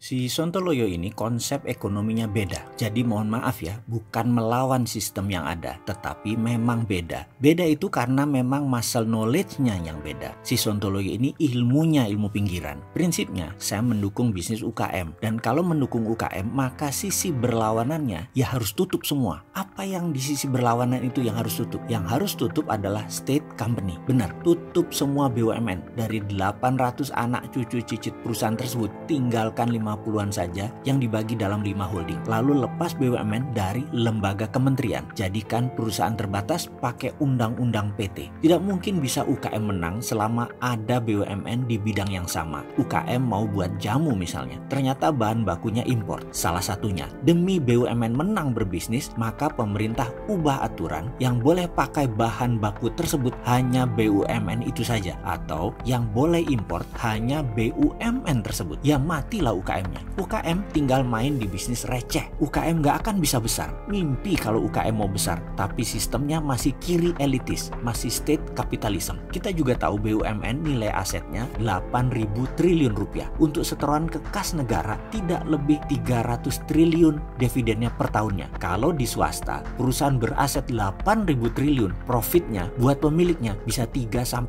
Si Sontoloyo ini konsep ekonominya beda. Jadi mohon maaf ya, bukan melawan sistem yang ada, tetapi memang beda. Beda itu karena memang muscle knowledge-nya yang beda. Si Sontoloyo ini ilmunya ilmu pinggiran. Prinsipnya, saya mendukung bisnis UKM. Dan kalau mendukung UKM, maka sisi berlawanannya ya harus tutup semua. Apa yang di sisi berlawanan itu yang harus tutup? Yang harus tutup adalah state company. Benar, tutup semua BUMN. Dari 800 anak cucu cicit perusahaan tersebut, tinggalkan 50-an saja yang dibagi dalam 5 holding. Lalu lepas BUMN dari lembaga kementerian. Jadikan perusahaan terbatas pakai undang-undang PT. Tidak mungkin bisa UKM menang selama ada BUMN di bidang yang sama. UKM mau buat jamu misalnya, ternyata bahan bakunya impor. Salah satunya, demi BUMN menang berbisnis, maka pemerintah ubah aturan yang boleh pakai bahan baku tersebut hanya BUMN itu saja. Atau yang boleh impor hanya BUMN tersebut. Ya matilah UKM. UKM tinggal main di bisnis receh. UKM gak akan bisa besar. Mimpi kalau UKM mau besar, tapi sistemnya masih kiri elitis, masih state capitalism. Kita juga tahu BUMN nilai asetnya 8.000 triliun rupiah. Untuk setoran ke kas negara tidak lebih 300 triliun dividennya per tahunnya. Kalau di swasta, perusahaan beraset 8.000 triliun, profitnya buat pemiliknya bisa 3-4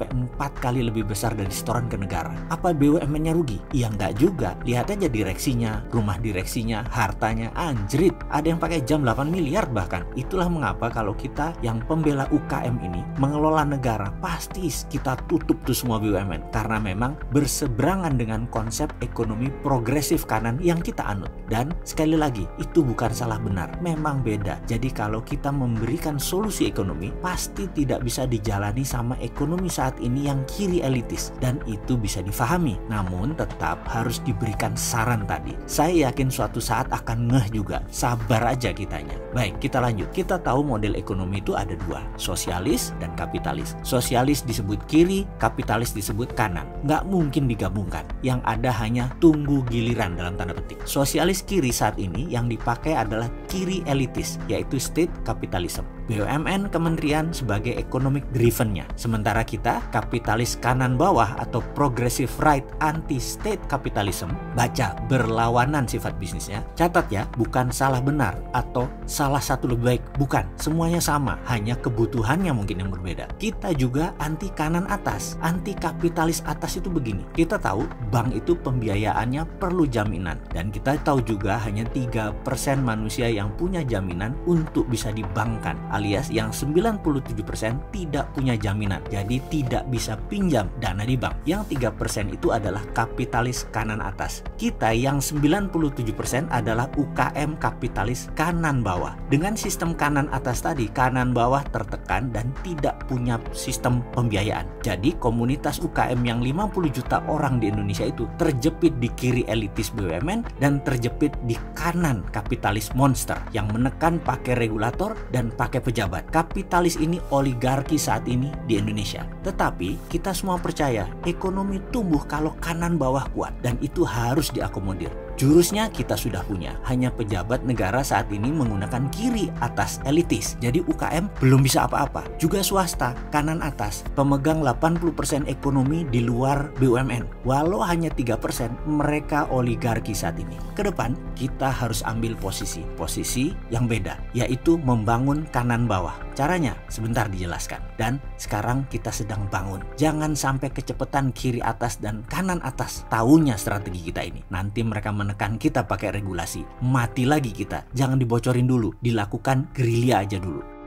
kali lebih besar dari setoran ke negara. Apa BUMN-nya rugi? Ya enggak juga. Lihat aja direksinya, rumah direksinya, hartanya anjrit. Ada yang pakai jam 8 miliar bahkan. Itulah mengapa kalau kita yang pembela UKM ini mengelola negara, pasti kita tutup tuh semua BUMN. Karena memang berseberangan dengan konsep ekonomi progresif kanan yang kita anut. Dan sekali lagi, itu bukan salah benar. Memang beda. Jadi kalau kita memberikan solusi ekonomi, pasti tidak bisa dijalani sama ekonomi saat ini yang kiri elitis. Dan itu bisa difahami. Namun tetap harus diberikan saran tadi. Saya yakin suatu saat akan ngeh juga. Sabar aja kitanya. Baik, kita lanjut. Kita tahu model ekonomi itu ada dua, sosialis dan kapitalis. Sosialis disebut kiri, kapitalis disebut kanan. Nggak mungkin digabungkan. Yang ada hanya tunggu giliran dalam tanda petik. Sosialis kiri saat ini yang dipakai adalah kiri elitis, yaitu state capitalism. BUMN kementerian sebagai economic driven-nya. Sementara kita kapitalis kanan bawah atau progressive right anti-state capitalism, baca berlawanan sifat bisnisnya. Catat ya, bukan salah benar atau salah satu lebih baik. Bukan, semuanya sama, hanya kebutuhannya mungkin yang berbeda. Kita juga anti kanan atas, anti kapitalis atas itu begini. Kita tahu bank itu pembiayaannya perlu jaminan. Dan kita tahu juga hanya 3% manusia yang punya jaminan untuk bisa dibankkan. Alias yang 97% tidak punya jaminan, jadi tidak bisa pinjam dana di bank. Yang 3% itu adalah kapitalis kanan atas. Kita yang 97% adalah UKM kapitalis kanan bawah. Dengan sistem kanan atas tadi, kanan bawah tertekan dan tidak punya sistem pembiayaan. Jadi komunitas UKM yang 50 juta orang di Indonesia itu terjepit di kiri elitis BUMN dan terjepit di kanan kapitalis monster yang menekan pakai regulator dan pakai pejabat. Kapitalis ini oligarki saat ini di Indonesia. Tetapi kita semua percaya ekonomi tumbuh kalau kanan bawah kuat dan itu harus diakomodir. Jurusnya kita sudah punya, hanya pejabat negara saat ini menggunakan kiri atas elitis. Jadi UKM belum bisa apa-apa. Juga swasta, kanan atas, pemegang 80% ekonomi di luar BUMN. Walau hanya 3%, mereka oligarki saat ini. Kedepan kita harus ambil posisi yang beda, yaitu membangun kanan bawah. Caranya sebentar dijelaskan. Dan sekarang kita sedang bangun. Jangan sampai kecepatan kiri atas dan kanan atas. Tahunya strategi kita ini. Nanti mereka menekan kita pakai regulasi. Mati lagi kita. Jangan dibocorin dulu. Dilakukan gerilya aja dulu.